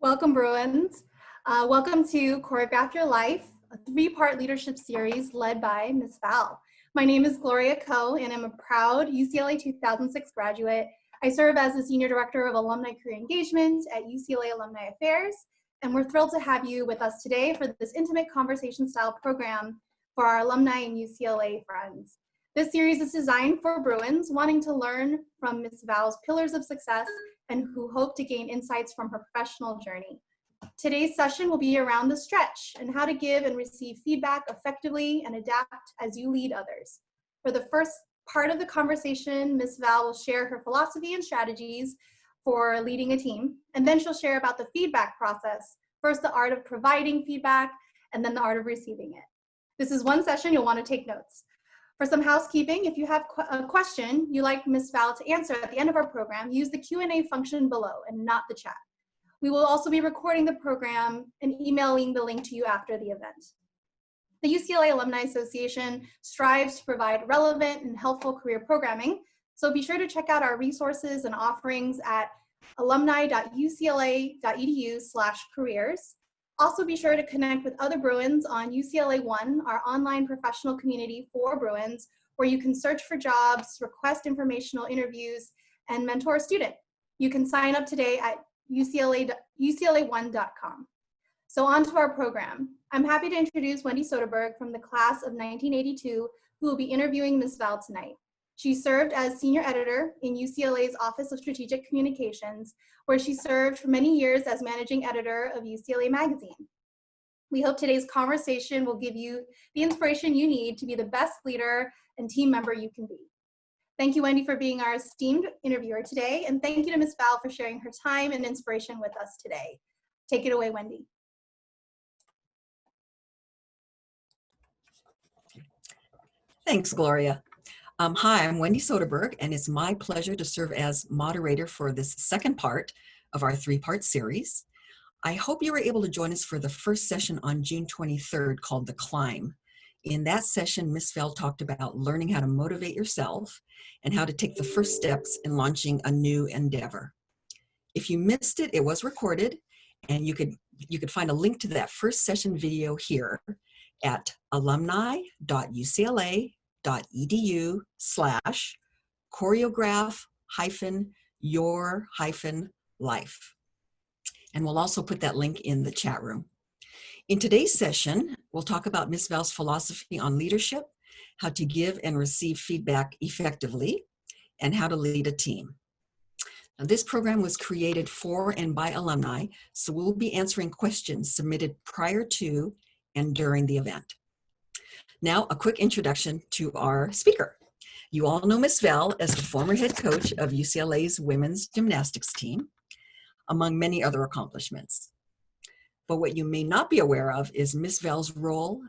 Welcome, Bruins. Welcome to Choreograph Your Life, a three-part leadership series led by Ms. Val. My name is Gloria Coe, and I'm a proud UCLA 2006 graduate. I serve as the Senior Director of Alumni Career Engagement at UCLA Alumni Affairs, and we're thrilled to have you with us today for this intimate conversation-style program for our alumni and UCLA friends. This series is designed for Bruins wanting to learn from Ms. Val's pillars of success and who hope to gain insights from her professional journey. Today's session will be around the stretch and how to give and receive feedback effectively and adapt as you lead others. For the first part of the conversation, Ms. Val will share her philosophy and strategies for leading a team, and then she'll share about the feedback process. First, the art of providing feedback, and then the art of receiving it. This is one session you'll want to take notes. For some housekeeping, if you have a question you'd like Ms. Val to answer at the end of our program, use the Q&A function below and not the chat. We will also be recording the program and emailing the link to you after the event. The UCLA Alumni Association strives to provide relevant and helpful career programming, so be sure to check out our resources and offerings at alumni.ucla.edu/careers. Also be sure to connect with other Bruins on UCLA One, our online professional community for Bruins, where you can search for jobs, request informational interviews, and mentor a student. You can sign up today at ucla1.com. So on to our program. I'm happy to introduce Wendy Soderberg from the class of 1982, who will be interviewing Ms. Val tonight. She served as senior editor in UCLA's Office of Strategic Communications, where she served for many years as managing editor of UCLA Magazine. We hope today's conversation will give you the inspiration you need to be the best leader and team member you can be. Thank you, Wendy, for being our esteemed interviewer today, and thank you to Ms. Val for sharing her time and inspiration with us today. Take it away, Wendy. Thanks, Gloria. Hi, I'm Wendy Soderberg, and it's my pleasure to serve as moderator for this second part of our three-part series. I hope you were able to join us for the first session on June 23rd called The Climb. In that session, Ms. Val talked about learning how to motivate yourself and how to take the first steps in launching a new endeavor. If you missed it, it was recorded, and you could find a link to that first session video here at alumni.ucla.edu/choreograph-your-life. And we'll also put that link in the chat room. In today's session, we'll talk about Ms. Val's philosophy on leadership, how to give and receive feedback effectively, and how to lead a team. Now, this program was created for and by alumni, so we'll be answering questions submitted prior to and during the event. Now, a quick introduction to our speaker. You all know Ms. Val as the former head coach of UCLA's women's gymnastics team, among many other accomplishments. But what you may not be aware of is Ms. Val's role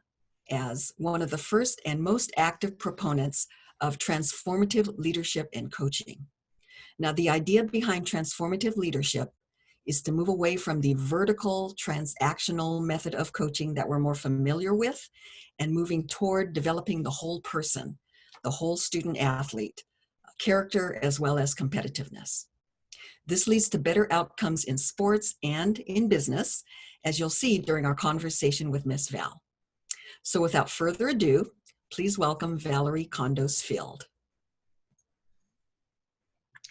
as one of the first and most active proponents of transformative leadership and coaching. Now, the idea behind transformative leadership is to move away from the vertical transactional method of coaching that we're more familiar with and moving toward developing the whole person, the whole student athlete, character as well as competitiveness. This leads to better outcomes in sports and in business, as you'll see during our conversation with Ms. Val. So without further ado, please welcome Valerie Condos Field.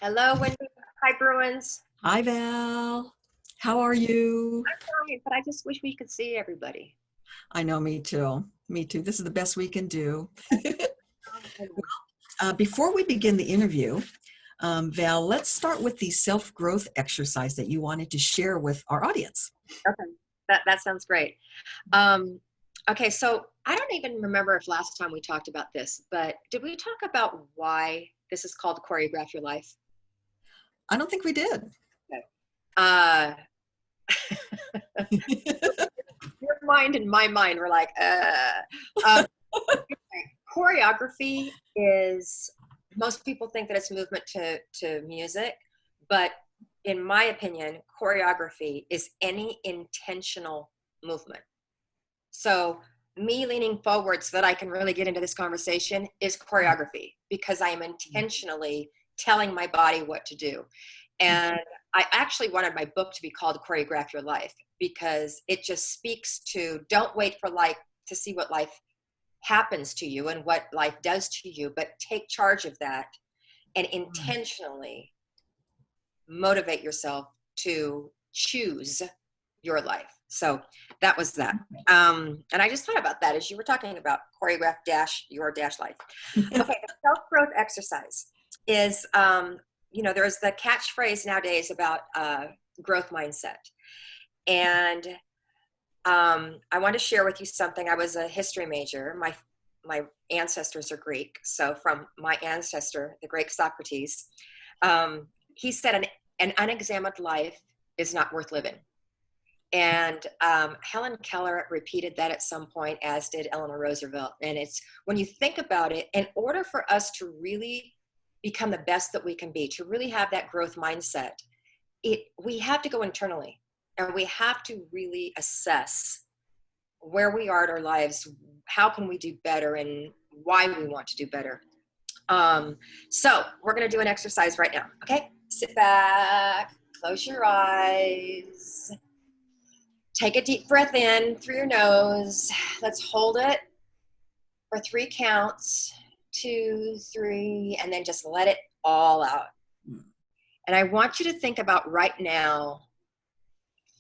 Hello, Wendy. Hi, Bruins. Hi, Val. How are you? I'm fine, but I just wish we could see everybody. I know, me too. Me too. This is the best we can do. Before we begin the interview, Val, let's start with the self-growth exercise that you wanted to share with our audience. Okay, that sounds great. Okay, so I don't even remember if last time we talked about this, but did we talk about why this is called Choreograph Your Life? I don't think we did. Okay. Your mind and my mind were like, choreography is, most people think that it's movement to music, but in my opinion, choreography is any intentional movement. So me leaning forward so that I can really get into this conversation is choreography, because I am intentionally telling my body what to do. And I actually wanted my book to be called Choreograph Your Life, because it just speaks to, don't wait for life to see what life happens to you and what life does to you, but take charge of that and intentionally motivate yourself to choose your life. So that was that. And I just thought about that as you were talking about choreograph your life. Okay, the self-growth exercise is, there's the catchphrase nowadays about growth mindset. And I want to share with you something. I was a history major. My ancestors are Greek. So from my ancestor, the great Socrates, he said an unexamined life is not worth living. And Helen Keller repeated that at some point, as did Eleanor Roosevelt. And it's, when you think about it, in order for us to really become the best that we can be, to really have that growth mindset, we have to go internally, and we have to really assess where we are in our lives, how can we do better, and why we want to do better. So we're going to do an exercise right now. Okay, sit back, close your eyes. Take a deep breath in through your nose. Let's hold it for 3 counts, 2, 3, and then just let it all out. And I want you to think about right now,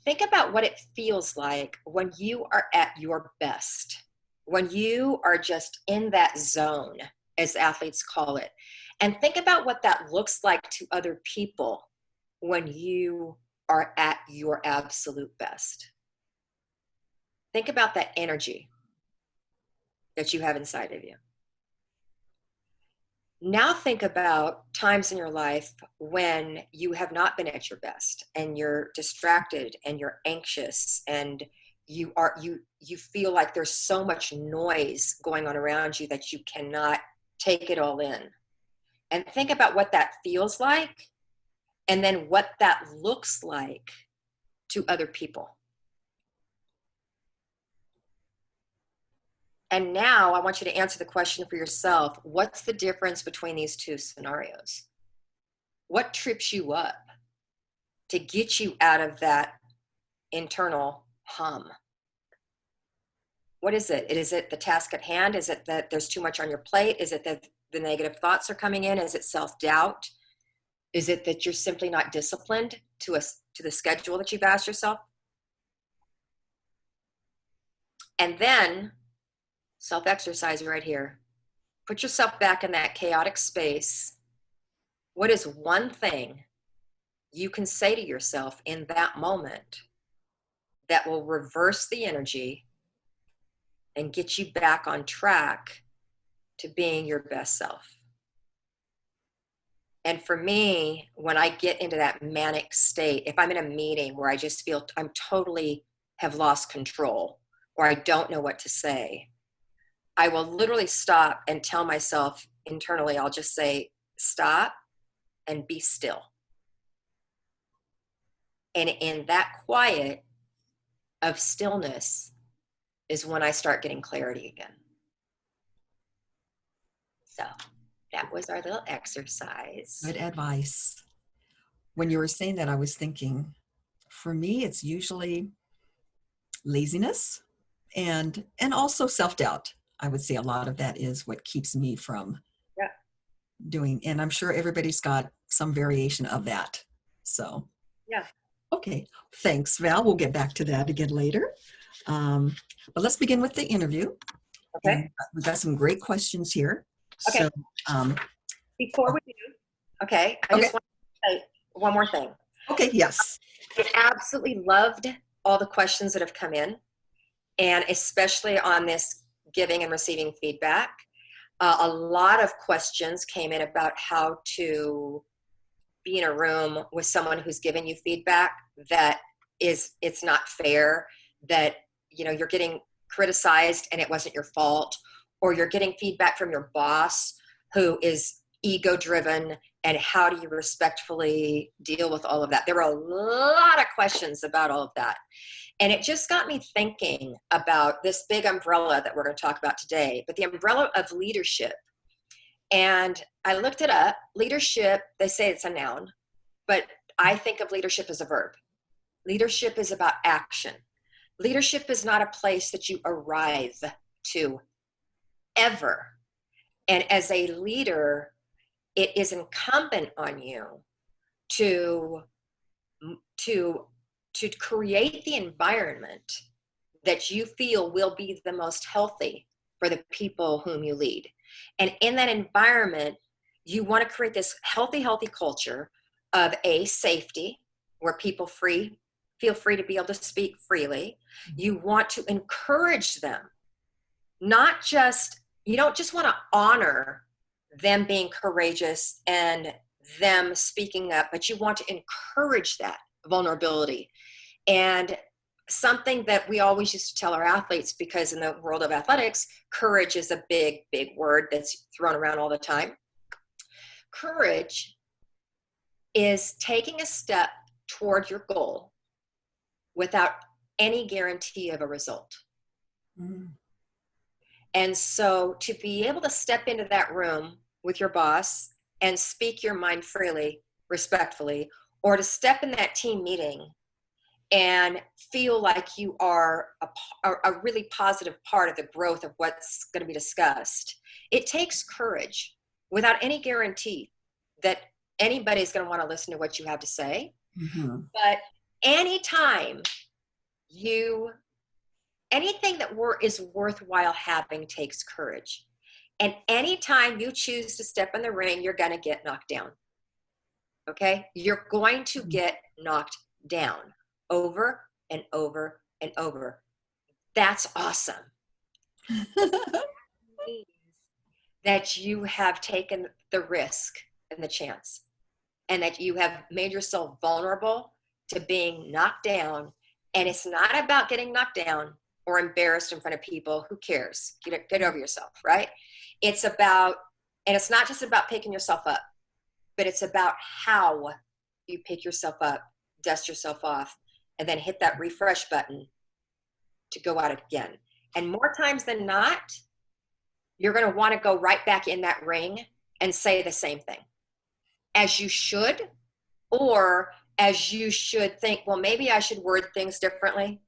think about what it feels like when you are at your best, when you are just in that zone, as athletes call it. And think about what that looks like to other people when you are at your absolute best. Think about that energy that you have inside of you. Now think about times in your life when you have not been at your best, and you're distracted and you're anxious, and you feel like there's so much noise going on around you that you cannot take it all in. And think about what that feels like, and then what that looks like to other people. And now I want you to answer the question for yourself. What's the difference between these two scenarios? What trips you up to get you out of that internal hum? What is it? Is it the task at hand? Is it that there's too much on your plate? Is it that the negative thoughts are coming in? Is it self-doubt? Is it that you're simply not disciplined to the schedule that you've asked yourself? And then self-exercise right here. Put yourself back in that chaotic space. What is one thing you can say to yourself in that moment that will reverse the energy and get you back on track to being your best self? And for me, when I get into that manic state, if I'm in a meeting where I just feel I'm totally have lost control, or I don't know what to say, I will literally stop and tell myself internally, I'll just say, stop and be still. And in that quiet of stillness is when I start getting clarity again. So that was our little exercise. Good advice. When you were saying that, I was thinking, for me, it's usually laziness and also self-doubt. I would say a lot of that is what keeps me from doing, and I'm sure everybody's got some variation of that. So, yeah. Okay, thanks, Val. We'll get back to that again later. But let's begin with the interview. Okay. And we've got some great questions here. Okay. So, before we do, I just want to say one more thing. Okay, yes. I absolutely loved all the questions that have come in, and especially on this giving and receiving feedback. A lot of questions came in about how to be in a room with someone who's giving you feedback that it's not fair, that you're getting criticized and it wasn't your fault, or you're getting feedback from your boss who is ego driven, and how do you respectfully deal with all of that? There were a lot of questions about all of that. And it just got me thinking about this big umbrella that we're going to talk about today, but the umbrella of leadership. And I looked it up. Leadership, they say it's a noun, but I think of leadership as a verb. Leadership is about action. Leadership is not a place that you arrive to ever. And as a leader, it is incumbent on you to create the environment that you feel will be the most healthy for the people whom you lead. And in that environment, you want to create this healthy culture of safety, where people feel free to be able to speak freely. You want to encourage them, you don't just want to honor them being courageous and them speaking up, but you want to encourage that vulnerability. And something that we always used to tell our athletes, because in the world of athletics, courage is a big word that's thrown around all the time. Courage is taking a step toward your goal without any guarantee of a result. Mm. And so to be able to step into that room with your boss and speak your mind freely, respectfully, or to step in that team meeting and feel like you are a really positive part of the growth of what's going to be discussed, it takes courage without any guarantee that anybody's going to want to listen to what you have to say. Mm-hmm. But anytime anything that is worthwhile having takes courage. And anytime you choose to step in the ring, you're going to get knocked down. Okay? You're going to get knocked down over and over and over. That's awesome. That you have taken the risk and the chance, and that you have made yourself vulnerable to being knocked down. And it's not about getting knocked down or embarrassed in front of people. Who cares? Get over yourself, right? It's not just about picking yourself up, but it's about how you pick yourself up, dust yourself off, and then hit that refresh button to go out again. And more times than not, you're going to want to go right back in that ring and say the same thing, as you should, or as you should think, well, maybe I should word things differently.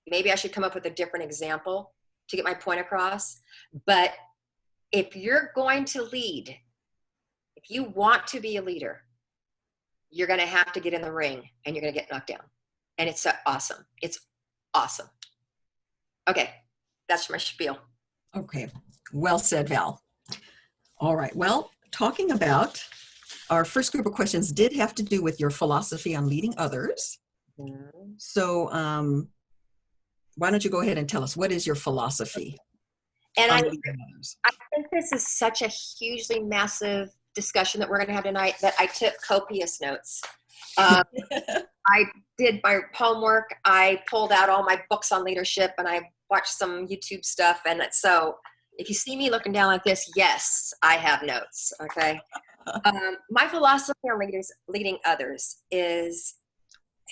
Maybe I should come up with a different example to get my point across. But if you're going to lead, if you want to be a leader, you're going to have to get in the ring and you're going to get knocked down. And it's awesome. It's awesome. Okay, that's my spiel. Okay, well said, Val. All right, well, talking about our first group of questions did have to do with your philosophy on leading others. Mm-hmm. So why don't you go ahead and tell us, what is your philosophy? And I think this is such a hugely massive discussion that we're going to have tonight that I took copious notes. I did my homework. I pulled out all my books on leadership, and I watched some YouTube stuff. And so if you see me looking down like this, yes, I have notes. Okay. My philosophy on leading others is,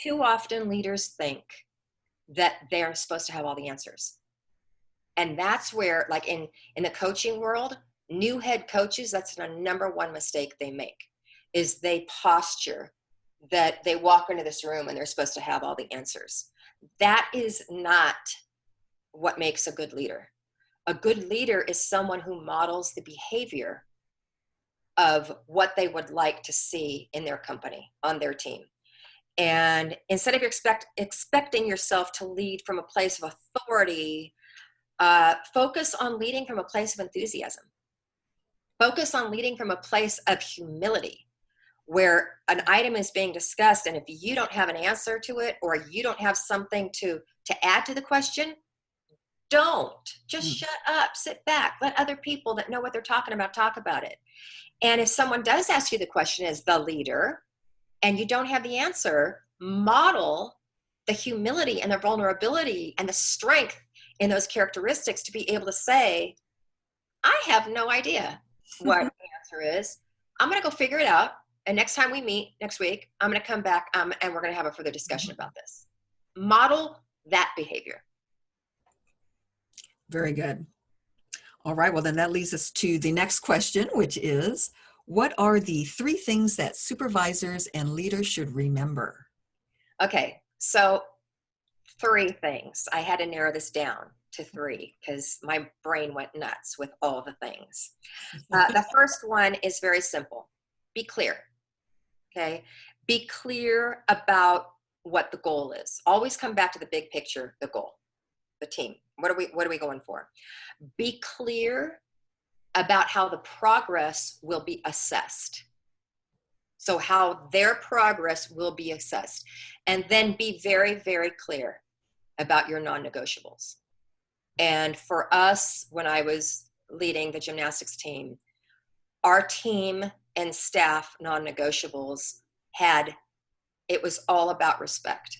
too often leaders think that they're supposed to have all the answers. And that's where, like in the coaching world, new head coaches, that's the number one mistake they make, is they posture that they walk into this room and they're supposed to have all the answers. That is not what makes a good leader. A good leader is someone who models the behavior of what they would like to see in their company, on their team. And instead of expecting yourself to lead from a place of authority, focus on leading from a place of enthusiasm. Focus on leading from a place of humility, where an item is being discussed, and if you don't have an answer to it, or you don't have something to add to the question, don't. Just shut up, sit back, let other people that know what they're talking about talk about it. And if someone does ask you the question as the leader, and you don't have the answer, model the humility and the vulnerability and the strength in those characteristics to be able to say, I have no idea what the answer is. I'm going to go figure it out. And next time we meet next week, I'm going to come back and we're going to have a further discussion about this. Model that behavior. Very good. All right, well, then that leads us to the next question, which is, what are the 3 things that supervisors and leaders should remember? Okay, so 3 things. I had to narrow this down to 3 because my brain went nuts with all the things. The first one is very simple. Be clear. Okay. Be clear about what the goal is. Always come back to the big picture, the goal, the team. What are we going for? Be clear about how the progress will be assessed. So how their progress will be assessed. And then be very, very clear about your non-negotiables. And for us, when I was leading the gymnastics team, our team and staff non-negotiables it was all about respect.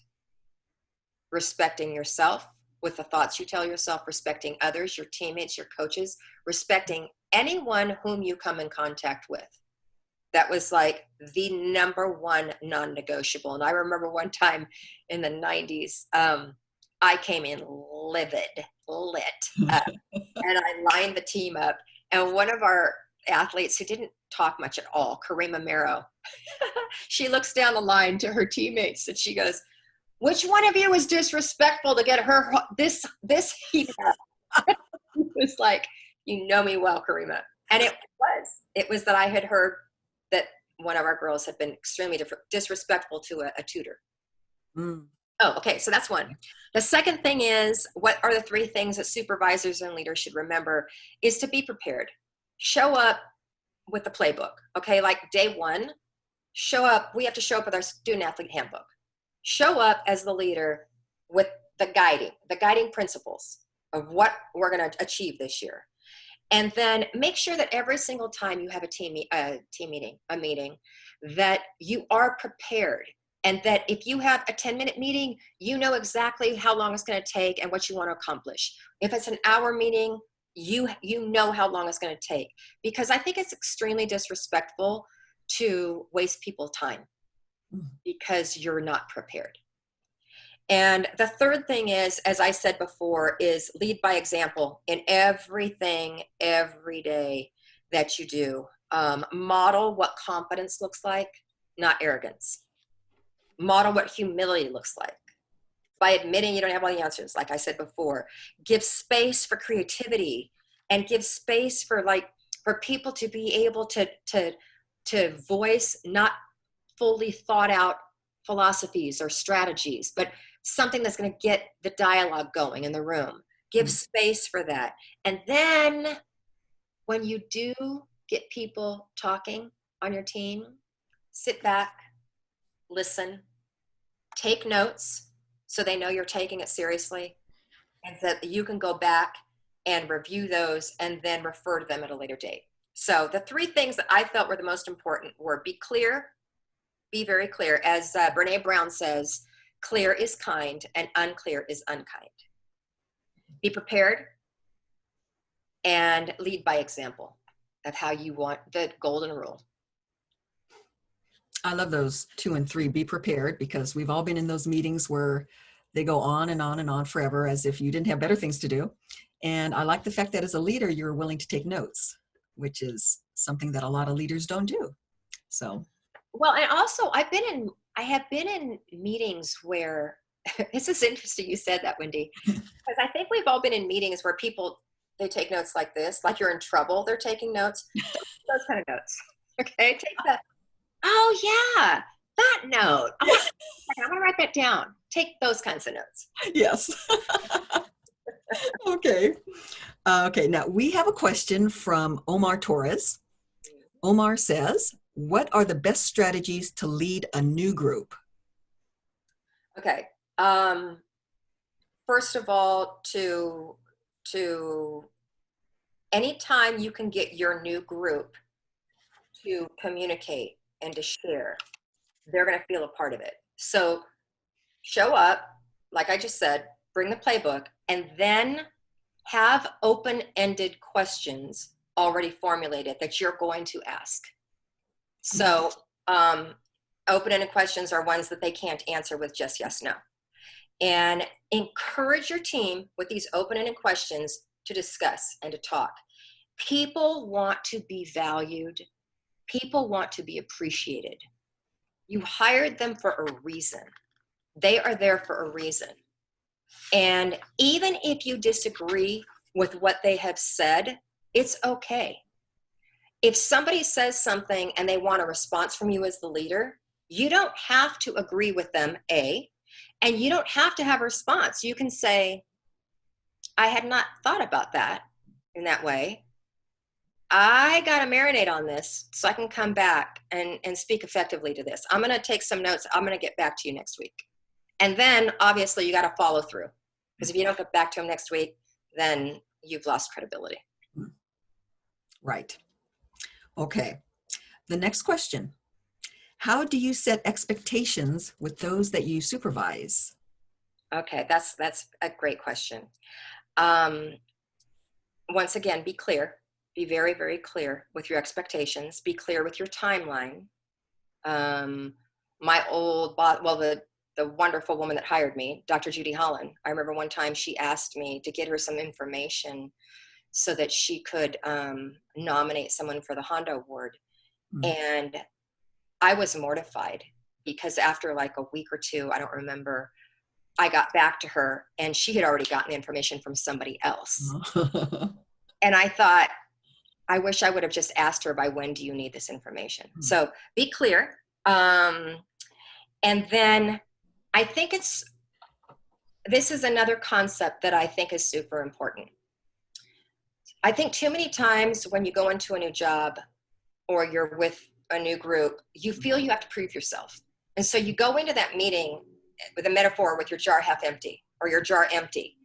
Respecting yourself with the thoughts you tell yourself, respecting others, your teammates, your coaches, respecting anyone whom you come in contact with. That was like the number one non-negotiable. And I remember one time in the 90s, I came in lit, and I lined the team up. And one of our athletes who didn't talk much at all, Karima Mero, she looks down the line to her teammates and she goes, "Which one of you was disrespectful to get her this heat up?" It was like, you know me well, Karima. And it was that I had heard that one of our girls had been extremely disrespectful to a tutor. Oh, okay. So that's one. The second thing is, what are the 3 things that supervisors and leaders should remember is to be prepared. Show up with the playbook. Okay. Like day 1, show up. We have to show up with our student athlete handbook. Show up as the leader with the guiding principles of what we're going to achieve this year. And then make sure that every single time you have a meeting, that you are prepared. And that if you have a 10-minute meeting, you know exactly how long it's going to take and what you want to accomplish. If it's an hour meeting, you know how long it's going to take. Because I think it's extremely disrespectful to waste people's time because you're not prepared. And the third thing is, as I said before, is lead by example in everything, every day that you do. Model what competence looks like, not arrogance. Model what humility looks like by admitting you don't have all the answers, like I said before. Give space for creativity and give space for people to be able to voice not fully thought out philosophies or strategies, but something that's going to get the dialogue going in the room. Give space for that. And then when you do get people talking on your team, sit back, listen, take notes so they know you're taking it seriously, and that you can go back and review those and then refer to them at a later date. So the 3 things that I felt were the most important were be clear, be very clear. As Brene Brown says, clear is kind and unclear is unkind. Be prepared and lead by example of how you want the golden rule. I love those 2 and 3. Be prepared, because we've all been in those meetings where they go on and on and on forever as if you didn't have better things to do. And I like the fact that as a leader, you're willing to take notes, which is something that a lot of leaders don't do. So, well, and also I have been in meetings where this is interesting. You said that, Wendy, because I think we've all been in meetings where they take notes like this, like you're in trouble. They're taking notes, those kind of notes. Okay. Take that. Oh yeah, that note. I'm gonna write that down. Take those kinds of notes. yes. Okay. Okay. Now we have a question from Omar Torres. Omar says, what are the best strategies to lead a new group? Okay. First of all, to anytime you can get your new group to communicate and to share, they're going to feel a part of it. So show up, like I just said, bring the playbook, and then have open-ended questions already formulated that you're going to ask. So open-ended questions are ones that they can't answer with just yes, no. And encourage your team with these open-ended questions to discuss and to talk. People want to be valued. People want to be appreciated. You hired them for a reason. They are there for a reason. And even if you disagree with what they have said, it's okay. If somebody says something and they want a response from you as the leader, you don't have to agree with them, A, and you don't have to have a response. You can say, I had not thought about that in that way. I got to marinate on this so I can come back and speak effectively to this. I'm going to take some notes. I'm going to get back to you next week. And then obviously you got to follow through, because if you don't get back to them next week, then you've lost credibility. Right. Okay. The next question. How do you set expectations with those that you supervise? Okay, that's a great question. Once again, be clear. Be very, very clear with your expectations. Be clear with your timeline. My old boss, well, the wonderful woman that hired me, Dr. Judy Holland, I remember one time she asked me to get her some information so that she could nominate someone for the Honda Award. And I was mortified, because after like a week or two, I don't remember, I got back to her and she had already gotten the information from somebody else. And I thought, I wish I would have just asked her, by when do you need this information? So be clear. And then I think this is another concept that I think is super important. I think too many times when you go into a new job or you're with a new group, you feel you have to prove yourself. And so you go into that meeting with a metaphor with your jar half empty or your jar empty,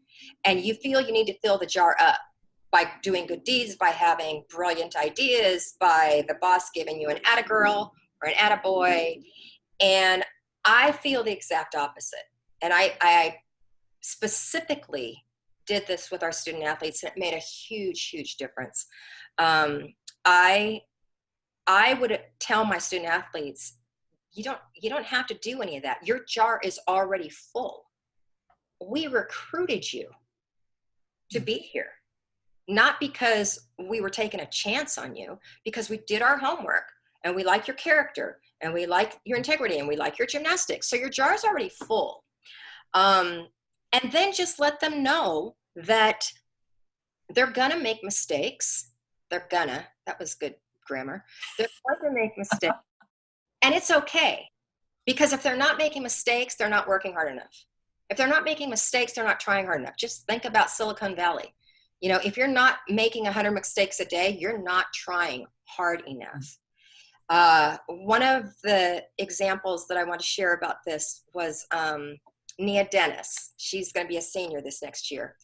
and you feel you need to fill the jar up by doing good deeds, by having brilliant ideas, by the boss giving you an attagirl or an attaboy. And I feel the exact opposite. And I specifically did this with our student athletes, and it made a huge, huge difference. I would tell my student athletes, you don't have to do any of that. Your jar is already full. We recruited you to be here, not because we were taking a chance on you, because we did our homework and we like your character and we like your integrity and we like your gymnastics. So your jar is already full. And then just let them know that they're gonna make mistakes. That was good grammar. They're going to make mistakes. And it's okay. Because if they're not making mistakes, they're not working hard enough. If they're not making mistakes, they're not trying hard enough. Just think about Silicon Valley. You know, if you're not making 100 mistakes a day, you're not trying hard enough. One of the examples that I want to share about this was Nia Dennis. She's going to be a senior this next year.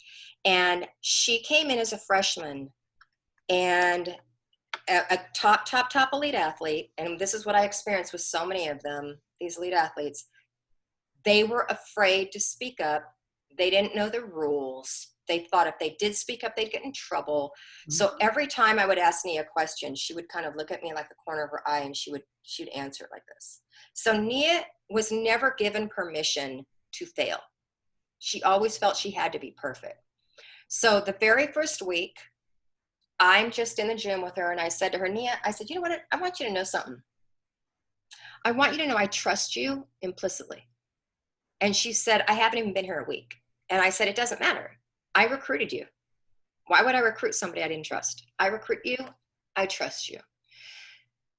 And she came in as a freshman and a top elite athlete. And this is what I experienced with so many of them, these elite athletes. They were afraid to speak up. They didn't know the rules. They thought if they did speak up, they'd get in trouble. Mm-hmm. So every time I would ask Nia a question, she would kind of look at me like the corner of her eye, and she'd answer it like this. So Nia was never given permission to fail. She always felt she had to be perfect. So the very first week, I'm just in the gym with her, and I said to her, Nia, I said, you know what? I want you to know something. I want you to know I trust you implicitly. And she said, I haven't even been here a week. And I said, it doesn't matter. I recruited you. Why would I recruit somebody I didn't trust? I recruit you. I trust you.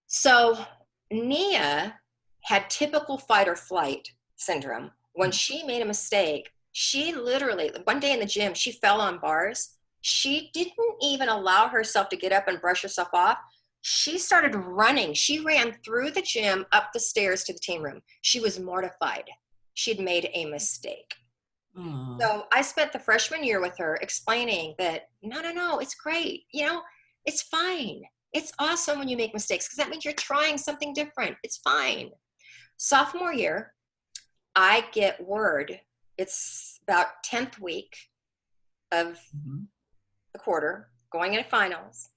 So Nia had typical fight or flight syndrome. When she made a mistake, she literally, one day in the gym, she fell on bars. She didn't even allow herself to get up and brush herself off. She started running. She ran through the gym, up the stairs to the team room. She was mortified. She'd made a mistake. Aww. So I spent the freshman year with her explaining that, no, it's great. You know, it's fine. It's awesome when you make mistakes because that means you're trying something different. It's fine. Sophomore year, I get word. It's about 10th week of the quarter, going into finals.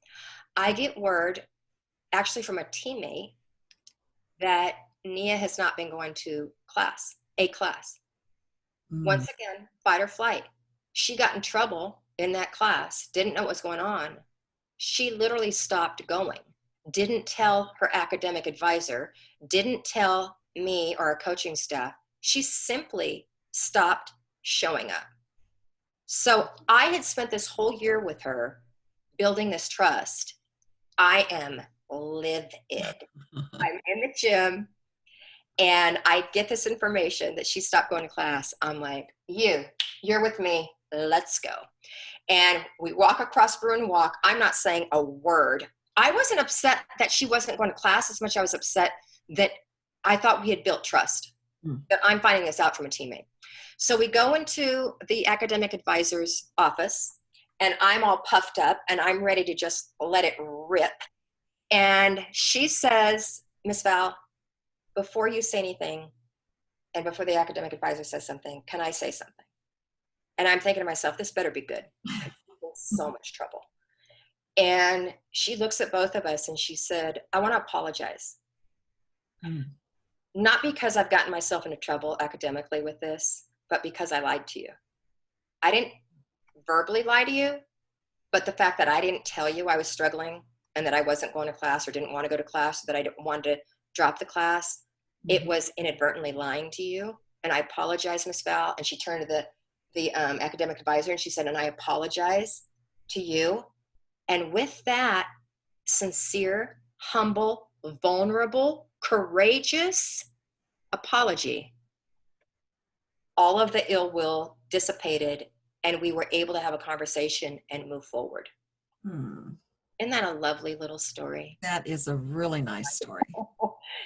I get word, actually from a teammate, that Nia has not been going to a class. Once again, fight or flight. She got in trouble in that class, didn't know what was going on. she literally stopped going, didn't tell her academic advisor, didn't tell me or our coaching staff. She simply stopped showing up. So I had spent this whole year with her building this trust. I am livid. I'm in the gym and I get this information that she stopped going to class. I'm like, you're with me. Let's go. And we walk across Bruin Walk. I'm not saying a word. I wasn't upset that she wasn't going to class as much as I was upset that I thought we had built trust, that I'm finding this out from a teammate. So we go into the academic advisor's office and I'm all puffed up and I'm ready to just let it rip. And she says, Miss Val, before you say anything and before the academic advisor says something, can I say something? And I'm thinking to myself, this better be good. I'm in so much trouble. And she looks at both of us and she said, I want to apologize. Not because I've gotten myself into trouble academically with this, but because I lied to you. I didn't verbally lie to you, but the fact that I didn't tell you I was struggling and that I wasn't going to class or didn't want to go to class, or that I didn't want to drop the class, it was inadvertently lying to you. And I apologize, Miss Val. And she turned to the academic advisor and she said, and I apologize to you. And with that sincere, humble, vulnerable, courageous apology, all of the ill will dissipated and we were able to have a conversation and move forward. Isn't that a lovely little story? That is a really nice story.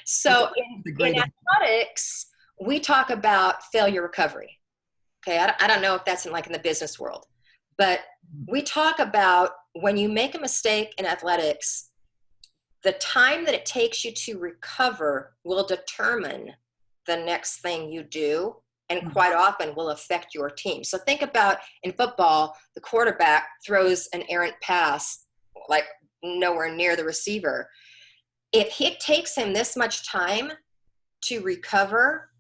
So in athletics, we talk about failure recovery. Okay, I don't know if that's in the business world, but we talk about when you make a mistake in athletics, the time that it takes you to recover will determine the next thing you do, and quite often will affect your team. So think about in football, the quarterback throws an errant pass like nowhere near the receiver. If it takes him this much time to recover,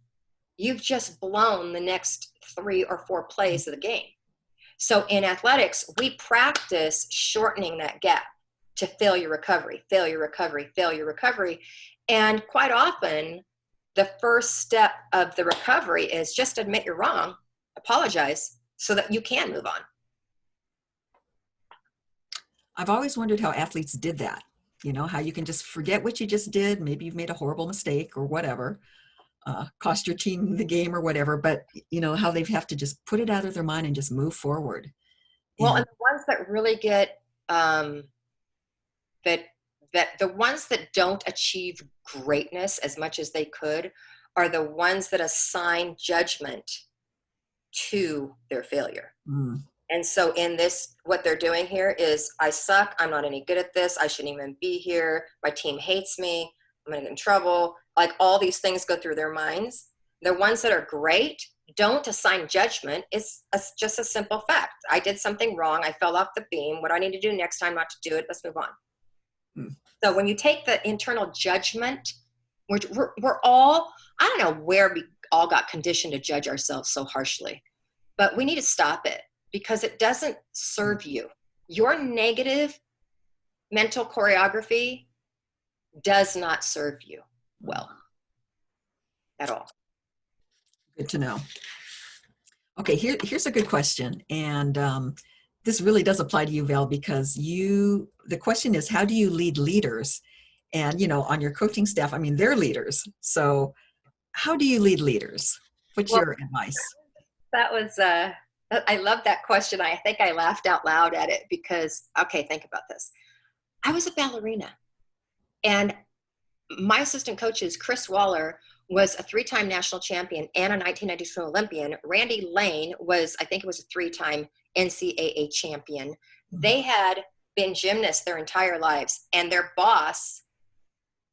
you've just blown the next 3 or 4 plays of the game. So in athletics, we practice shortening that gap to failure recovery, failure recovery, failure recovery. And quite often, the first step of the recovery is just admit you're wrong, apologize, so that you can move on. I've always wondered how athletes did that. You know, how you can just forget what you just did. Maybe you've made a horrible mistake or whatever, cost your team the game or whatever, but you know, how they have to just put it out of their mind and just move forward. Well, and the ones that really get, the ones that don't achieve greatness as much as they could are the ones that assign judgment to their failure. And so in this, what they're doing here is, I suck, I'm not any good at this, I shouldn't even be here, my team hates me, I'm gonna get in trouble. Like all these things go through their minds. The ones that are great don't assign judgment. It's just a simple fact. I did something wrong, I fell off the beam, what do I need to do next time not to do it? Let's move on. So when you take the internal judgment, we're all, I don't know where we all got conditioned to judge ourselves so harshly, but we need to stop it because it doesn't serve you. Your negative mental choreography does not serve you well at all. Good to know. Okay, here's a good question. And this really does apply to you, Val, because the question is, how do you lead leaders? And, you know, on your coaching staff, I mean, they're leaders. So how do you lead leaders? What's your advice? That was, I love that question. I think I laughed out loud at it because, okay, think about this. I was a ballerina and my assistant coaches, Chris Waller, was a 3-time national champion and a 1992 Olympian. Randy Lane was, I think it was a 3-time NCAA champion. They had been gymnasts their entire lives, and their boss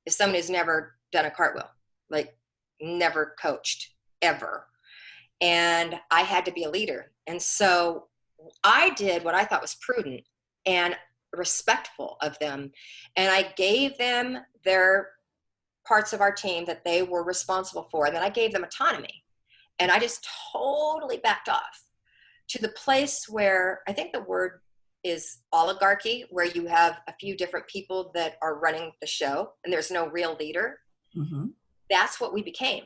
is someone who's never done a cartwheel, like never coached ever. And I had to be a leader. And so I did what I thought was prudent and respectful of them. And I gave them their parts of our team that they were responsible for. And then I gave them autonomy. And I just totally backed off to the place where I think the word is oligarchy, where you have a few different people that are running the show and there's no real leader. Mm-hmm. That's what we became.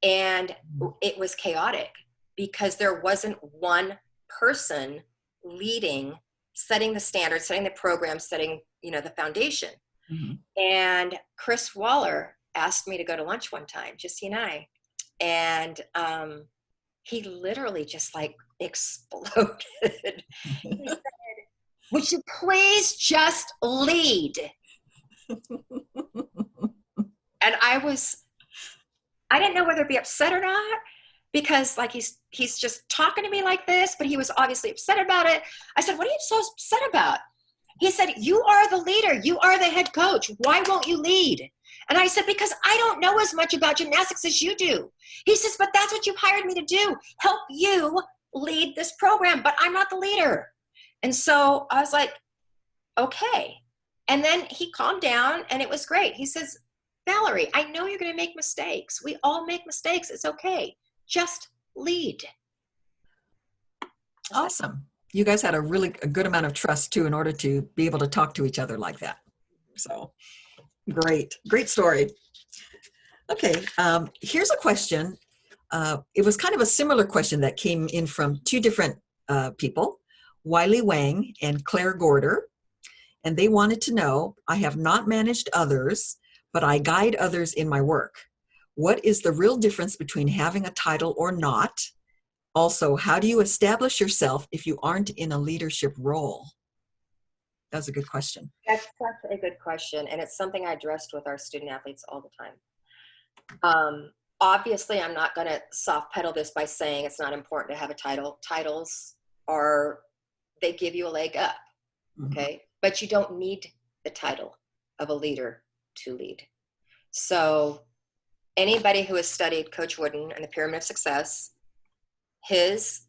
And it was chaotic because there wasn't one person leading, setting the standards, setting the program, setting, the foundation. Mm-hmm. And Chris Waller asked me to go to lunch one time, just he and I. And he literally just like exploded. He said, would you please just lead? And I didn't know whether to be upset or not, because like he's just talking to me like this, but he was obviously upset about it. I said, what are you so upset about? He said, you are the leader. You are the head coach. Why won't you lead? And I said, because I don't know as much about gymnastics as you do. He says, but that's what you hired me to do, help you lead this program, but I'm not the leader. And so I was like, okay. And then he calmed down and it was great. He says, Valerie, I know you're going to make mistakes. We all make mistakes. It's okay. Just lead. Awesome. You guys had a good amount of trust too, in order to be able to talk to each other like that. So great story. Okay. Here's a question. It was kind of a similar question that came in from two different people, Wiley Wang and Claire Gorder. And they wanted to know, I have not managed others, but I guide others in my work. What is the real difference between having a title or not? Also, how do you establish yourself if you aren't in a leadership role? That's a good question. That's such a good question. And it's something I addressed with our student athletes all the time. Obviously, I'm not going to soft pedal this by saying it's not important to have a title. Titles they give you a leg up. Okay. But you don't need the title of a leader to lead. So anybody who has studied Coach Wooden and the Pyramid of Success, his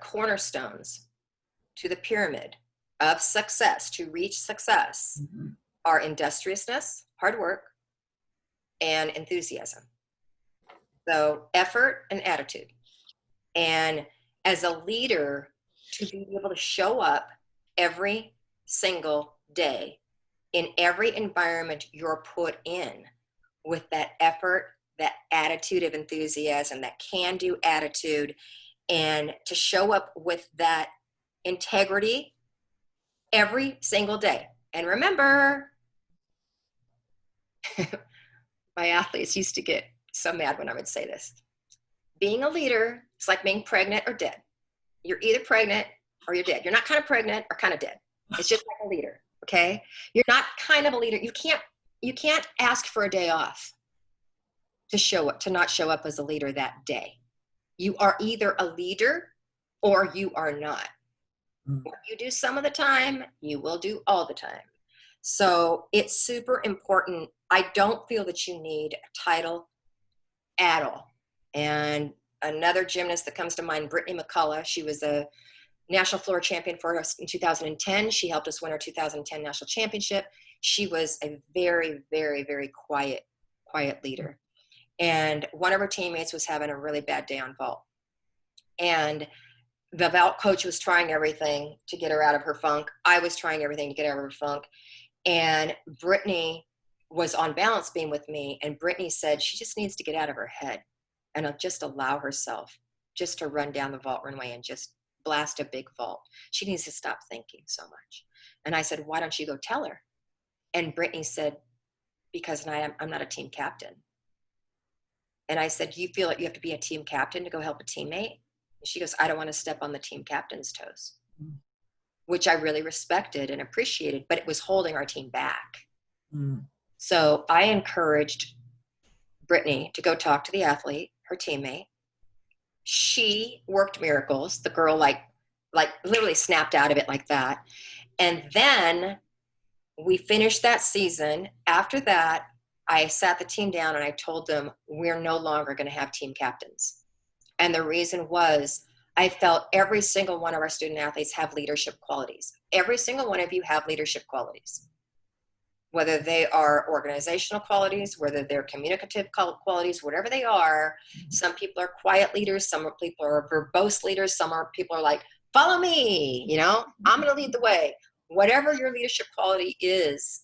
cornerstones to the pyramid of success, to reach success, are industriousness, hard work, and enthusiasm. So effort and attitude. And as a leader, to be able to show up every single day in every environment you're put in with that effort, that attitude of enthusiasm, that can-do attitude, and to show up with that integrity every single day. And remember, my athletes used to get so mad when I would say this. Being a leader is like being pregnant or dead. You're either pregnant or you're dead. You're not kind of pregnant or kind of dead. It's just like a leader, okay? You're not kind of a leader. You can't ask for a day off to not show up as a leader that day. You are either a leader or you are not. What you do some of the time, you will do all the time. So it's super important. I don't feel that you need a title at all. And another gymnast that comes to mind, Brittany McCullough, she was a national floor champion for us in 2010. She helped us win our 2010 national championship. She was a very, very, very quiet leader. And one of her teammates was having a really bad day on vault. And the vault coach was trying everything to get her out of her funk. I was trying everything to get her out of her funk. And Brittany was on balance beam with me. And Brittany said she just needs to get out of her head and just allow herself just to run down the vault runway and just blast a big vault. She needs to stop thinking so much. And I said, why don't you go tell her? And Brittany said, because I'm not a team captain. And I said, you feel like you have to be a team captain to go help a teammate? And she goes, I don't want to step on the team captain's toes, which I really respected and appreciated, but it was holding our team back. So I encouraged Brittany to go talk to the athlete, her teammate. She worked miracles. The girl like literally snapped out of it like that. And then we finished that season. After that, I sat the team down and I told them, we're no longer going to have team captains. And the reason was, I felt every single one of our student athletes have leadership qualities. Every single one of you have leadership qualities. Whether they are organizational qualities, whether they're communicative qualities, whatever they are. Some people are quiet leaders. Some people are verbose leaders. People are like follow me, I'm going to lead the way. Whatever your leadership quality is,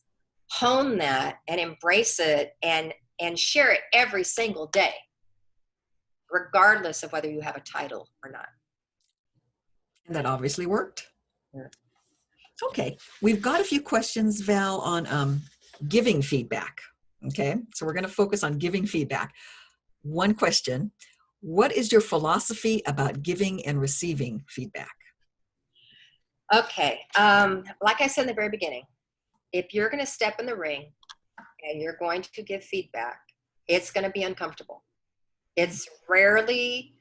hone that and embrace it and share it every single day, regardless of whether you have a title or not. And that obviously worked. Yeah. Okay, we've got a few questions, Val, on giving feedback. Okay, so we're going to focus on giving feedback. One question: what is your philosophy about giving and receiving feedback? Okay, like I said in the very beginning, if you're going to step in the ring and you're going to give feedback, it's going to be uncomfortable. It's rarely,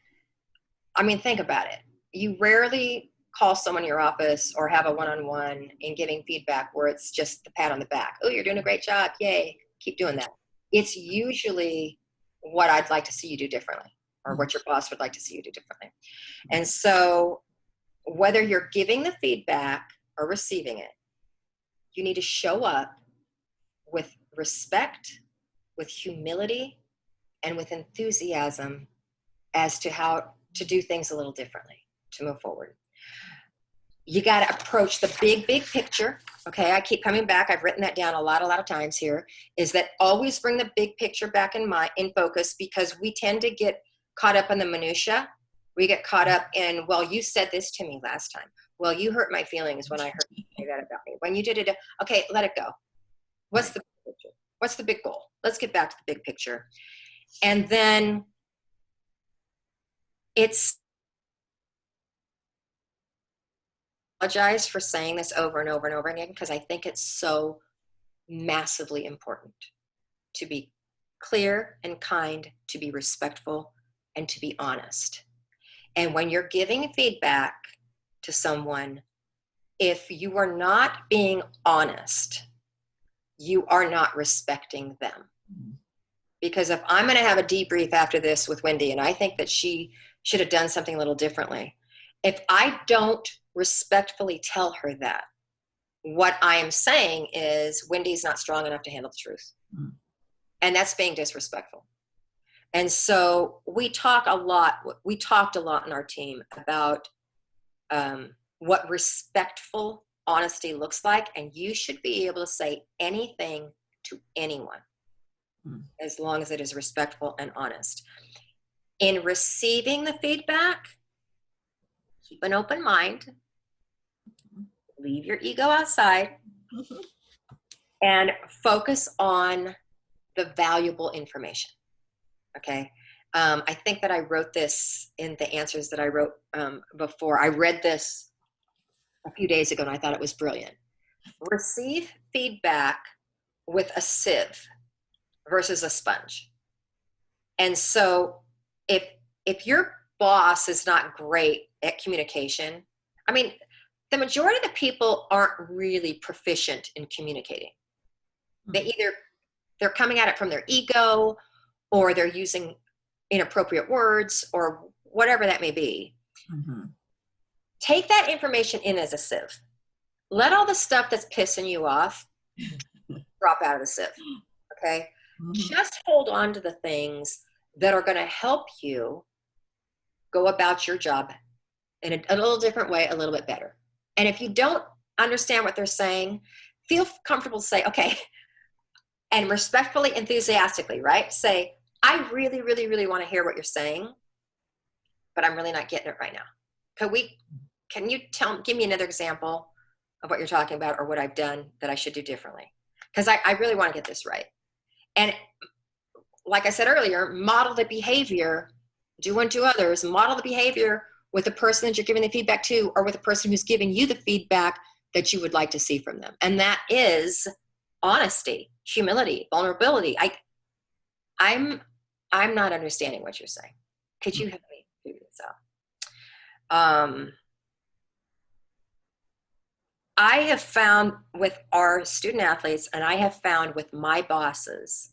think about it. You rarely call someone in your office or have a one-on-one in giving feedback where it's just the pat on the back. Oh, you're doing a great job. Yay. Keep doing that. It's usually what I'd like to see you do differently, or what your boss would like to see you do differently. And so whether you're giving the feedback or receiving it, you need to show up with respect, with humility, and with enthusiasm as to how to do things a little differently to move forward. You got to approach the big picture. Okay, I keep coming back. I've written that down a lot of times here, is that always bring the big picture back in focus, because we tend to get caught up in the minutia. We get caught up in, well, you said this to me last time. Well, you hurt my feelings when I heard you say that about me. When you did it, okay, let it go. What's the big picture? What's the big goal? Let's get back to the big picture. And then apologize for saying this over and over and over again, because I think it's so massively important to be clear and kind, to be respectful, and to be honest. And when you're giving feedback to someone, if you are not being honest, you are not respecting them. Because if I'm going to have a debrief after this with Wendy, and I think that she should have done something a little differently, if I don't respectfully tell her that, what I am saying is Wendy's not strong enough to handle the truth. And that's being disrespectful. And so we talked a lot in our team about what respectful honesty looks like. And you should be able to say anything to anyone as long as it is respectful and honest. In receiving the feedback, keep an open mind, leave your ego outside, and focus on the valuable information. Okay. I think that I wrote this in the answers that I wrote before. I read this a few days ago and I thought it was brilliant. Receive feedback with a sieve versus a sponge. And so if your boss is not great at communication, the majority of the people aren't really proficient in communicating. They're coming at it from their ego, or they're using inappropriate words, or whatever that may be. Mm-hmm. Take that information in as a sieve. Let all the stuff that's pissing you off drop out of the sieve, okay? Mm-hmm. Just hold on to the things that are going to help you go about your job in a little different way, a little bit better. And if you don't understand what they're saying, feel comfortable to say, okay, and respectfully, enthusiastically, right? Say, I really, really, really want to hear what you're saying, but I'm really not getting it right now. Can you give me another example of what you're talking about, or what I've done that I should do differently? Because I really want to get this right. And like I said earlier, model the behavior, do unto others, model the behavior with the person that you're giving the feedback to, or with the person who's giving you the feedback that you would like to see from them. And that is honesty, humility, vulnerability. I'm not understanding what you're saying. Could you help me figure this out? I have found with our student athletes, and I have found with my bosses,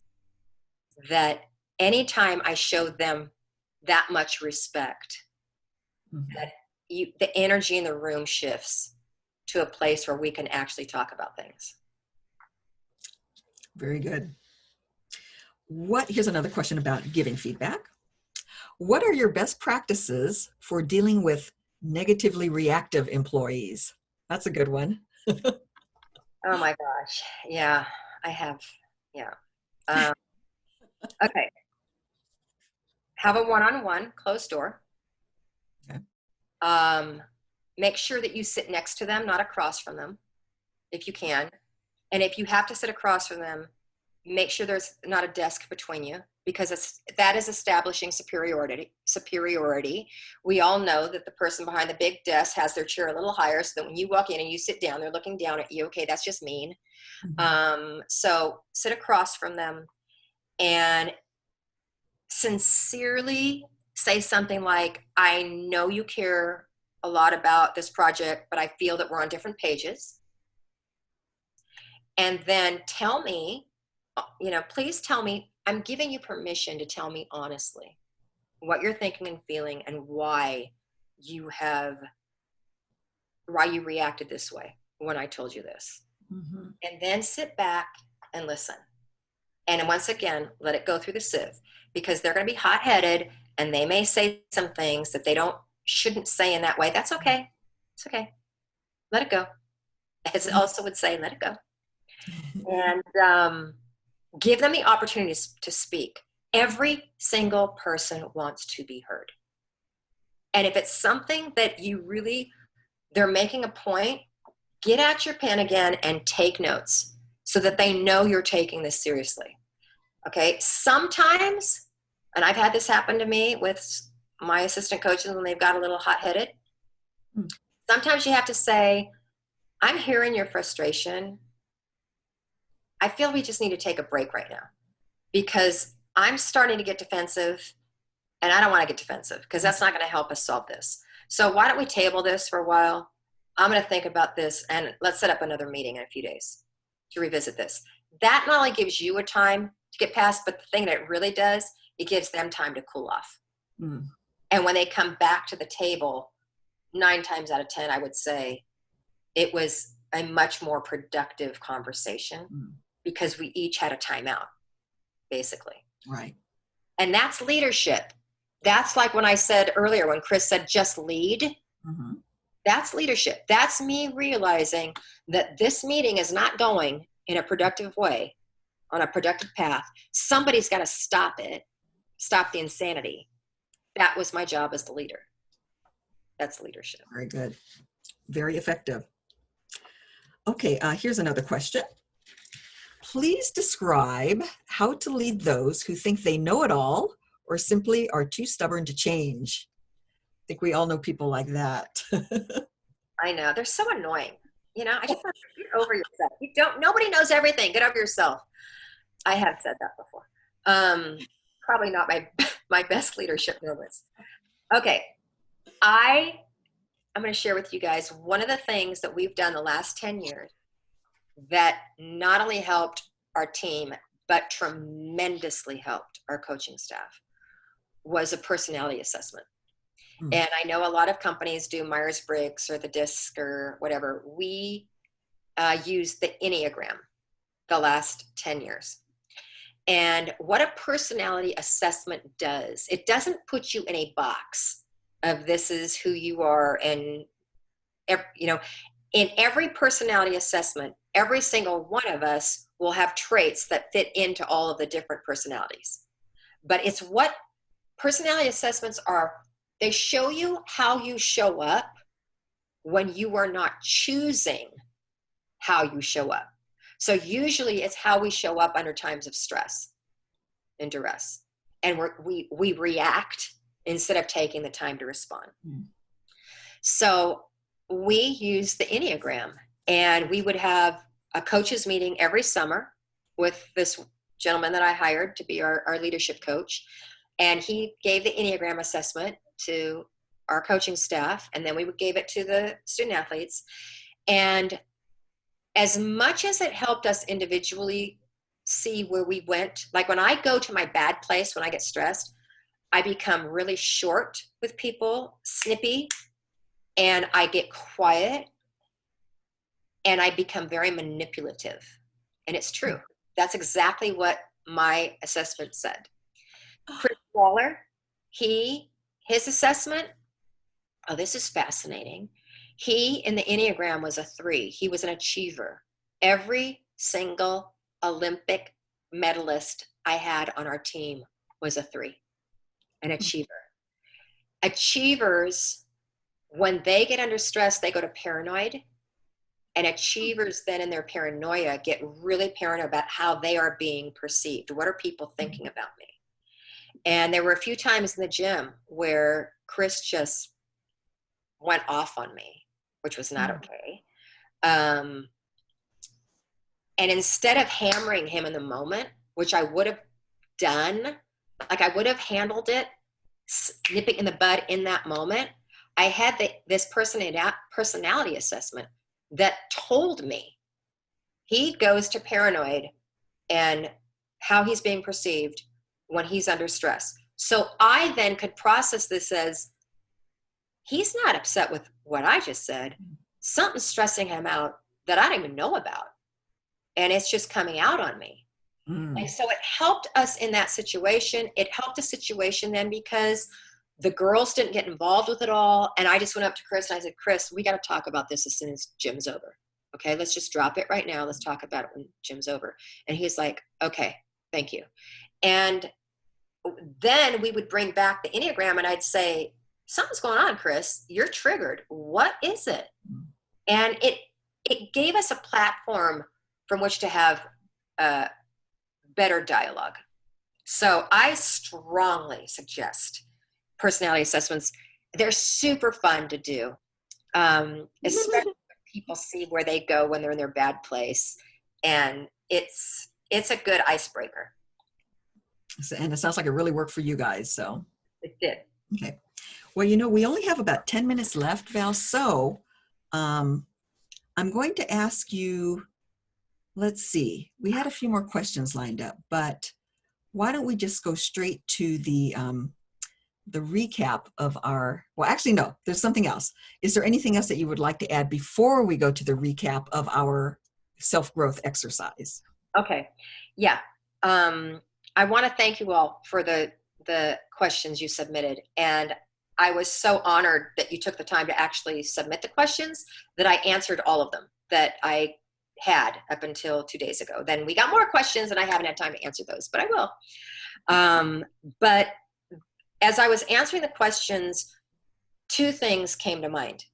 that anytime I show them that much respect, that the energy in the room shifts to a place where we can actually talk about things. Very good. Here's another question about giving feedback. What are your best practices for dealing with Negatively reactive employees. That's a good one. Oh my gosh. Yeah, I have. Yeah. Um, okay. Have a one-on-one, closed door. Okay. Make sure that you sit next to them, not across from them, if you can. And if you have to sit across from them, make sure there's not a desk between you, because that is establishing superiority. We all know that the person behind the big desk has their chair a little higher, so that when you walk in and you sit down, they're looking down at you. Okay, that's just mean. So sit across from them and sincerely say something like, I know you care a lot about this project, but I feel that we're on different pages. And then tell me, please tell me, I'm giving you permission to tell me honestly what you're thinking and feeling and why you reacted this way when I told you this. And then sit back and listen. And once again, let it go through the sieve, because they're going to be hot-headed and they may say some things that they shouldn't say in that way. That's okay. It's okay. Let it go. As it also would say, let it go. And give them the opportunity to speak. Every single person wants to be heard. And if it's something that they're making a point, get out your pen again and take notes so that they know you're taking this seriously. Okay, sometimes, and I've had this happen to me with my assistant coaches when they've got a little hot-headed. Sometimes you have to say, I'm hearing your frustration. I feel we just need to take a break right now, because I'm starting to get defensive and I don't want to get defensive, because that's not going to help us solve this. So why don't we table this for a while? I'm going to think about this and let's set up another meeting in a few days to revisit this. That not only gives you a time to get past, but the thing that it really does, it gives them time to cool off. And when they come back to the table, 9 times out of 10, I would say it was a much more productive conversation because we each had a timeout, basically. Right. And that's leadership. That's like when I said earlier, when Chris said, just lead. That's leadership. That's me realizing that this meeting is not going in a productive way, on a productive path. Somebody's got to stop it, stop the insanity. That was my job as the leader. That's leadership. Very good. Very effective. Okay, here's another question. Please describe how to lead those who think they know it all or simply are too stubborn to change. I think we all know people like that. I know. They're so annoying. I just want to get over yourself. Nobody knows everything. Get over yourself. I have said that before. Probably not my best leadership moments. Okay. I'm going to share with you guys one of the things that we've done the last 10 years that not only helped our team, but tremendously helped our coaching staff, was a personality assessment. And I know a lot of companies do Myers-Briggs or the DISC or whatever. We use the Enneagram the last 10 years. And what a personality assessment does, it doesn't put you in a box of this is who you are. And, in every personality assessment, every single one of us will have traits that fit into all of the different personalities. But it's what personality assessments are. They show you how you show up when you are not choosing how you show up. So usually it's how we show up under times of stress and duress. And we react instead of taking the time to respond. So we use the Enneagram, and we would have a coaches meeting every summer with this gentleman that I hired to be our leadership coach. And he gave the Enneagram assessment to our coaching staff, and then we gave it to the student athletes. And as much as it helped us individually see where we went, like when I go to my bad place, when I get stressed, I become really short with people, snippy, and I get quiet, and I become very manipulative. And it's true. That's exactly what my assessment said. Chris Waller, his assessment, oh, this is fascinating. He, in the Enneagram, was a 3. He was an achiever. Every single Olympic medalist I had on our team was a 3, an achiever. Achievers, when they get under stress, they go to paranoid. And achievers then in their paranoia get really paranoid about how they are being perceived. What are people thinking about me? And there were a few times in the gym where Chris just went off on me, which was not okay. And instead of hammering him in the moment, which I would have done, like I would have handled it, nipping in the bud in that moment, I had this personality assessment that told me he goes to paranoid and how he's being perceived when he's under stress. So I then could process this as, he's not upset with what I just said. Something's stressing him out that I don't even know about. And it's just coming out on me. And so it helped us in that situation. It helped the situation then because the girls didn't get involved with it all. And I just went up to Chris and I said, Chris, we got to talk about this as soon as gym's over. Okay, let's just drop it right now. Let's talk about it when gym's over. And he's like, okay, thank you. And then we would bring back the Enneagram and I'd say, something's going on, Chris. You're triggered. What is it? And it gave us a platform from which to have better dialogue. So I strongly suggest personality assessments. They're super fun to do, especially when people see where they go when they're in their bad place. And it's a good icebreaker. And it sounds like it really worked for you guys. So It did. okay. Well, we only have about 10 minutes left, Val. So I'm going to ask you, let's see, we had a few more questions lined up, but why don't we just go straight to the recap of our, well, actually, no, there's something else. Is there anything else that you would like to add before we go to the recap of our self-growth exercise? Okay. Yeah. I want to thank you all for the questions you submitted. And I was so honored that you took the time to actually submit the questions, that I answered all of them that I had up until 2 days ago. Then we got more questions and I haven't had time to answer those, but I will. But as I was answering the questions, 2 things came to mind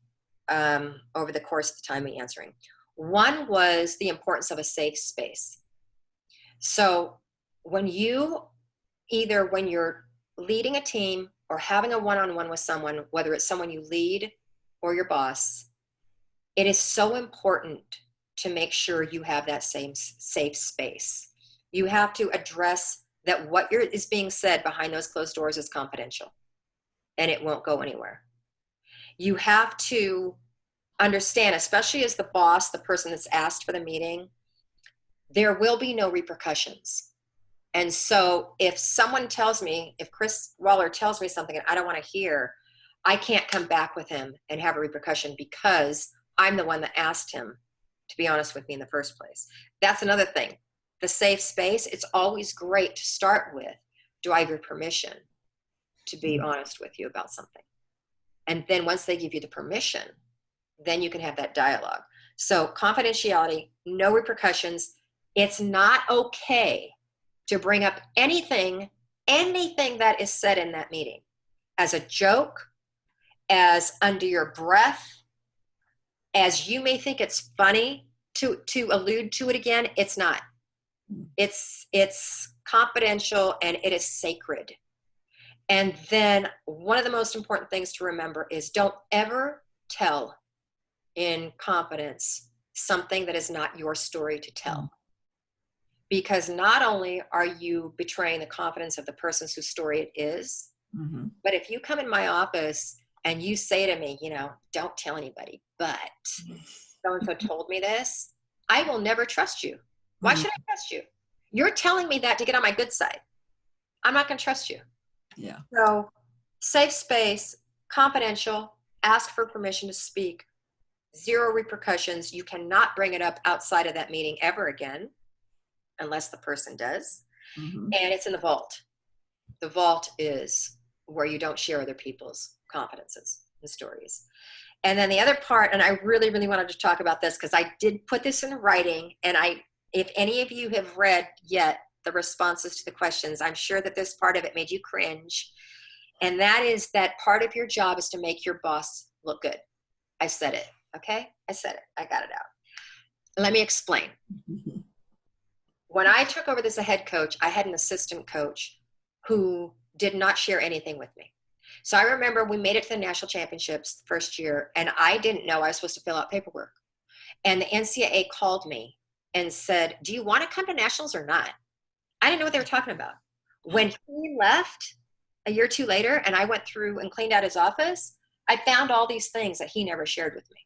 over the course of the time of answering. One was the importance of a safe space. So when you're leading a team or having a one-on-one with someone, whether it's someone you lead or your boss, it is so important to make sure you have that same safe space. You have to address that what is being said behind those closed doors is confidential and it won't go anywhere. You have to understand, especially as the boss, the person that's asked for the meeting, there will be no repercussions. And so if someone tells me, if Chris Waller tells me something and I don't want to hear, I can't come back with him and have a repercussion because I'm the one that asked him to be honest with me in the first place. That's another thing. The safe space, it's always great to start with, do I have your permission to be honest with you about something? And then once they give you the permission, then you can have that dialogue. So confidentiality, no repercussions. It's not okay to bring up anything that is said in that meeting as a joke, as under your breath, as you may think it's funny to allude to it again. It's not. It's confidential and it is sacred. And then one of the most important things to remember is don't ever tell in confidence something that is not your story to tell. Because not only are you betraying the confidence of the person whose story it is, but if you come in my office and you say to me, don't tell anybody, but so-and-so told me this, I will never trust you. Why should I trust you? You're telling me that to get on my good side. I'm not going to trust you. Yeah. So safe space, confidential, ask for permission to speak, 0 repercussions. You cannot bring it up outside of that meeting ever again, unless the person does. And it's in the vault. The vault is where you don't share other people's confidences. stories. And then the other part, and I really, really wanted to talk about this because I did put this in writing, and if any of you have read yet the responses to the questions, I'm sure that this part of it made you cringe. And that is that part of your job is to make your boss look good. I said it, okay? I said it, I got it out. Let me explain. When I took over as a head coach, I had an assistant coach who did not share anything with me. So I remember we made it to the national championships the first year, and I didn't know I was supposed to fill out paperwork. And the NCAA called me and said, do you want to come to nationals or not? I didn't know what they were talking about. When he left a year or two later, and I went through and cleaned out his office, I found all these things that he never shared with me.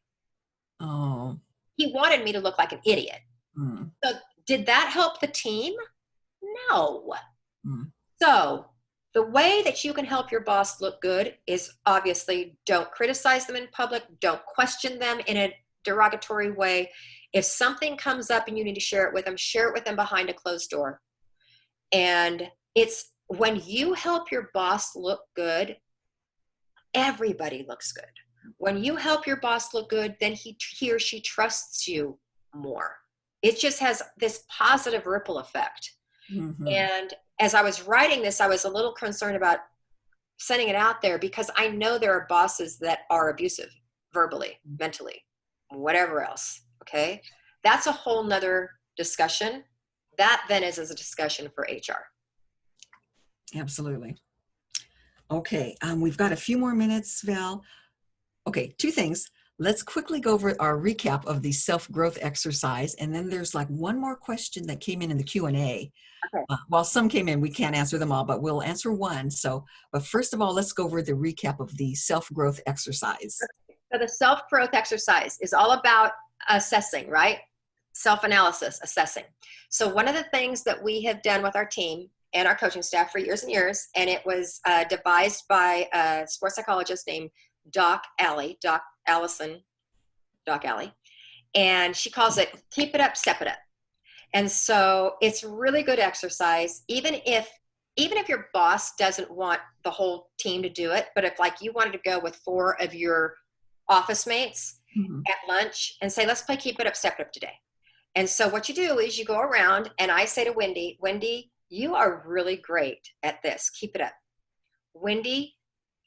Oh. He wanted me to look like an idiot. Mm. So did that help the team? No. Mm. So the way that you can help your boss look good is obviously don't criticize them in public. Don't question them in a derogatory way. If something comes up and you need to share it with them behind a closed door. And it's when you help your boss look good, everybody looks good. When you help your boss look good, then he or she trusts you more. It just has this positive ripple effect. Mm-hmm. And as I was writing this, I was a little concerned about sending it out there because I know there are bosses that are abusive verbally, mentally, whatever else. Okay. That's a whole nother discussion. That then is a discussion for HR. Absolutely. Okay. We've got a few more minutes, Val. Okay. Two things. Let's quickly go over our recap of the self-growth exercise. And then there's like one more question that came in the Q&A. Okay. Well, some came in, we can't answer them all, but we'll answer one. So, but first of all, let's go over the recap of the self-growth exercise. So the self-growth exercise is all about assessing, right? Self-analysis, assessing. So one of the things that we have done with our team and our coaching staff for years and years, and it was devised by a sports psychologist named Doc Alley, and she calls it keep it up, step it up. And so it's really good exercise, even if your boss doesn't want the whole team to do it, but if like you wanted to go with 4 of your office mates at lunch and say, let's play keep it up, step it up today. And so what you do is you go around and I say to Wendy, you are really great at this. Keep it up. Wendy,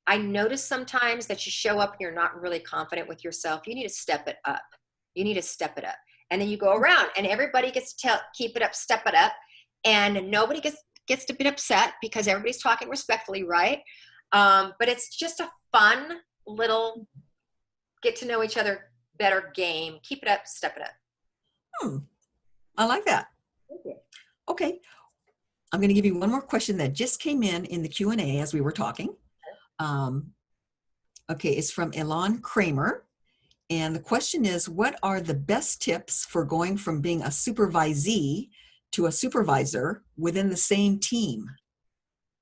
I notice sometimes that you show up and you're not really confident with yourself. You need to step it up. You need to step it up. And then you go around and everybody gets to keep it up, step it up. And nobody gets to be upset because everybody's talking respectfully, right? But it's just a fun little get to know each other better game. Keep it up, step it up. I like that. Thank you. Okay. I'm going to give you one more question that just came in the Q&A as we were talking. Okay, it's from Elon Kramer. And the question is, what are the best tips for going from being a supervisee to a supervisor within the same team?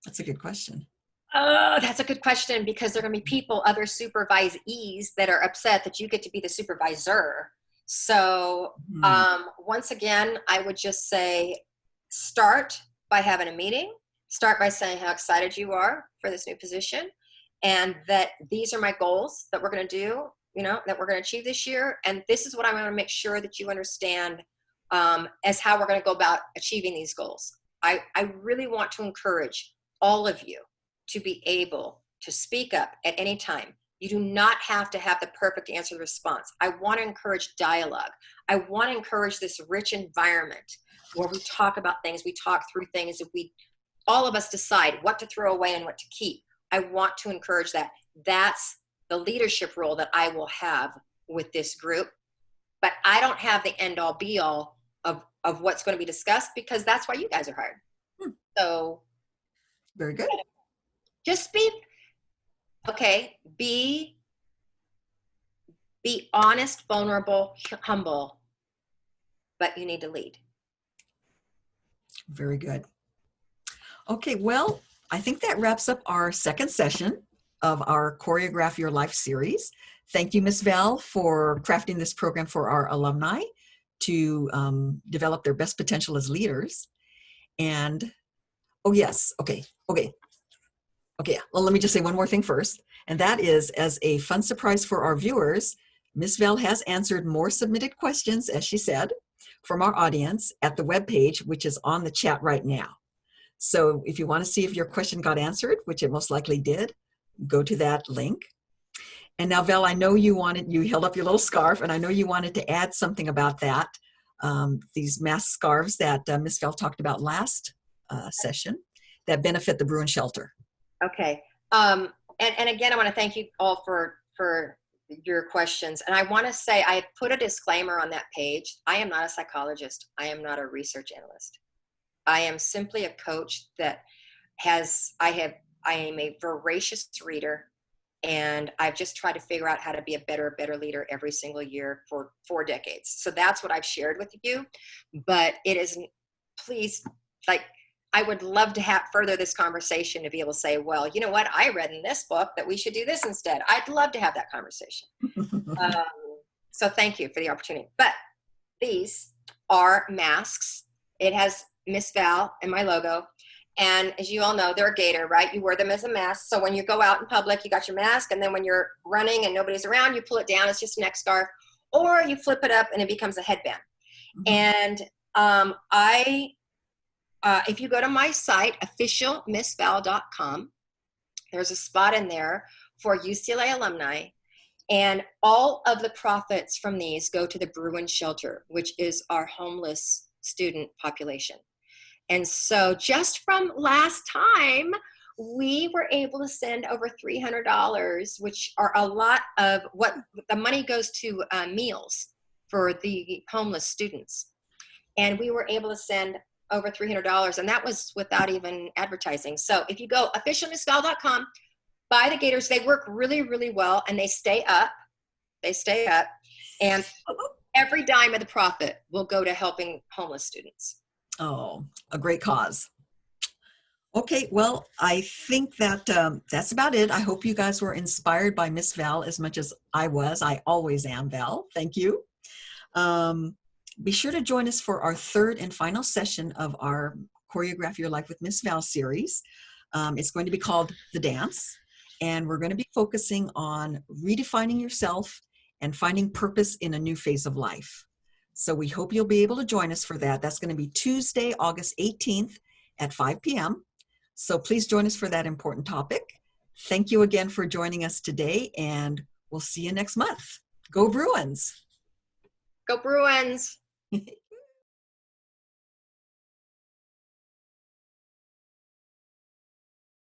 That's a good question. That's a good question because there are going to be people, other supervisees that are upset that you get to be the supervisor. So once again, I would just say start by having a meeting, start by saying how excited you are for this new position and that these are my goals that we're going to do, that we're going to achieve this year. And this is what I want to make sure that you understand as how we're going to go about achieving these goals. I really want to encourage all of you to be able to speak up at any time. You do not have to have the perfect answer response. I want to encourage dialogue. I want to encourage this rich environment where we talk about things, we talk through things, that all of us decide what to throw away and what to keep. I want to encourage that. That's the leadership role that I will have with this group. But I don't have the end all be all of what's going to be discussed because that's why you guys are hired. So very good. Just be honest, vulnerable, humble, but you need to lead. Very good. Okay, well, I think that wraps up our second session of our Choreograph Your Life series. Thank you, Ms. Val, for crafting this program for our alumni to develop their best potential as leaders. And, oh yes, okay. Okay, well, let me just say one more thing first, and that is, as a fun surprise for our viewers, Ms. Val has answered more submitted questions, as she said, from our audience at the webpage, which is on the chat right now. So if you want to see if your question got answered, which it most likely did, go to that link. And now, Val, I know you held up your little scarf, and I know you wanted to add something about that, these mask scarves that Ms. Val talked about last session that benefit the Bruin Shelter. Okay. And again, I want to thank you all for your questions. And I want to say, I put a disclaimer on that page. I am not a psychologist. I am not a research analyst. I am simply a coach that I am a voracious reader, and I've just tried to figure out how to be a better leader every single year for 4 decades. So that's what I've shared with you. But it is, please, like, I would love to further this conversation to be able to say, well, you know what? I read in this book that we should do this instead. I'd love to have that conversation. So thank you for the opportunity. But these are masks. It has Miss Val and my logo. And as you all know, they're a gator, right? You wear them as a mask. So when you go out in public, you got your mask. And then when you're running and nobody's around, you pull it down. It's just a neck scarf. Or you flip it up and it becomes a headband. Mm-hmm. And if you go to my site, officialmissval.com, there's a spot in there for UCLA alumni. And all of the profits from these go to the Bruin Shelter, which is our homeless student population. And so just from last time, we were able to send over $300, which are a lot of what the money goes to meals for the homeless students. And we were able to send over $300, and that was without even advertising. So if you go officialmissval.com, buy the gators. They work really, really well, and they stay up. And every dime of the profit will go to helping homeless students. Oh, a great cause. Okay, well, I think that that's about it. I hope you guys were inspired by Miss Val as much as I was. I always am, Val. Thank you. Be sure to join us for our 3rd and final session of our Choreograph Your Life with Miss Val series. It's going to be called The Dance, and we're going to be focusing on redefining yourself and finding purpose in a new phase of life. So we hope you'll be able to join us for that. That's going to be Tuesday, August 18th at 5 p.m. So please join us for that important topic. Thank you again for joining us today, and we'll see you next month. Go Bruins! Go Bruins!